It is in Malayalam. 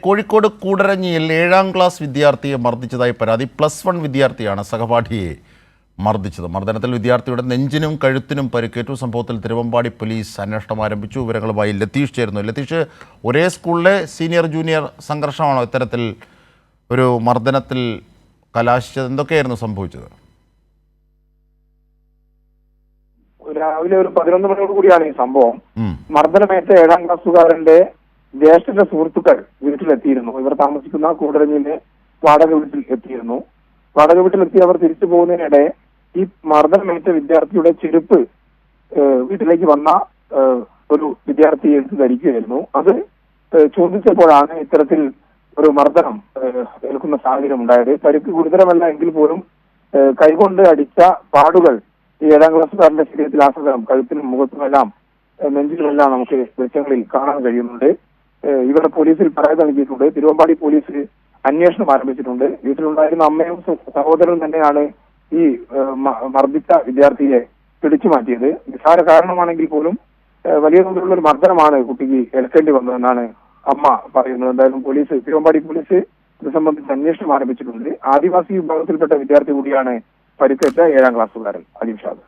കോഴിക്കോട് കൂടരഞ്ഞിയിൽ 7ാം ക്ലാസ് വിദ്യാർത്ഥിയെ മർദ്ദിച്ചതായി പരാതി. +1 വിദ്യാർത്ഥിയാണ് സഹപാഠിയെ മർദ്ദിച്ചത്. മർദ്ദനത്തിൽ വിദ്യാർത്ഥിയുടെ നെഞ്ചിനും കഴുത്തിനും പരിക്കേറ്റു. സംഭവത്തിൽ തിരുവമ്പാടി പോലീസ് അന്വേഷണം ആരംഭിച്ചു. വിവരങ്ങളുമായി ലതീഷ് ചേരുന്നു. ലതീഷ്, ഒരേ സ്കൂളിലെ സീനിയർ ജൂനിയർ സംഘർഷമാണോ ഇത്തരത്തിൽ ഒരു മർദ്ദനത്തിൽ കലാശിച്ചത്? എന്തൊക്കെയായിരുന്നു സംഭവിച്ചത്? രാവിലെ ഒരു 11 മണിയോട് കൂടിയാണ് ഈ സംഭവം. മർദ്ദനമേറ്റ 7ാം ക്ലാസ്സുകാരന്റെ ജ്യേഷ്ഠന്റെ സുഹൃത്തുക്കൾ വീട്ടിലെത്തിയിരുന്നു. ഇവർ താമസിക്കുന്ന കൂടരഞ്ഞിലെ വാടക വീട്ടിൽ എത്തിയിരുന്നു. വാടക വീട്ടിലെത്തി അവർ തിരിച്ചു പോകുന്നതിനിടെ ഈ മർദ്ദനമേറ്റ വിദ്യാർത്ഥിയുടെ ചെരുപ്പ് വീട്ടിലേക്ക് വന്ന ഒരു വിദ്യാർത്ഥി എടുത്ത് ധരിക്കുകയായിരുന്നു. അത് ചോദിച്ചപ്പോഴാണ് ഇത്തരത്തിൽ ഒരു മർദ്ദനം ഏൽക്കുന്ന സാഹചര്യം ഉണ്ടായത്. പരിക്ക് ഗുരുതരമല്ല എങ്കിൽ പോലും കൈകൊണ്ട് അടിച്ച പാടുകൾ ഈ 7ാം ക്ലാസ്സുകാരന്റെ ശരീരത്തിൽ ആസകലം കഴുത്തിനും മുഖത്തുമെല്ലാം നെഞ്ചിലുമെല്ലാം നമുക്ക് ദൃശ്യങ്ങളിൽ കാണാൻ കഴിയുന്നുണ്ട്. ഇവരുടെ പോലീസിൽ പരാതി നൽകിയിട്ടുണ്ട്. തിരുവമ്പാടി പോലീസ് അന്വേഷണം ആരംഭിച്ചിട്ടുണ്ട്. വീട്ടിലുണ്ടായിരുന്ന അമ്മയും സഹോദരനും തന്നെയാണ് ഈ മർദ്ദിച്ച വിദ്യാർത്ഥിയെ പിടിച്ചു മാറ്റിയത്. നിസ്സാര കാരണമാണെങ്കിൽ പോലും വലിയ തോതിലുള്ള ഒരു മർദ്ദനമാണ് കുട്ടിക്ക് ഏൽക്കേണ്ടി വന്നതെന്നാണ് അമ്മ പറയുന്നത്. എന്തായാലും തിരുവമ്പാടി പോലീസ് ഇത് സംബന്ധിച്ച് അന്വേഷണം ആരംഭിച്ചിട്ടുണ്ട്. ആദിവാസി വിഭാഗത്തിൽപ്പെട്ട വിദ്യാർത്ഥി കൂടിയാണ് പരിക്കേറ്റ 7ാം ക്ലാസ്സുകാരൻ അലിംഷാദ്.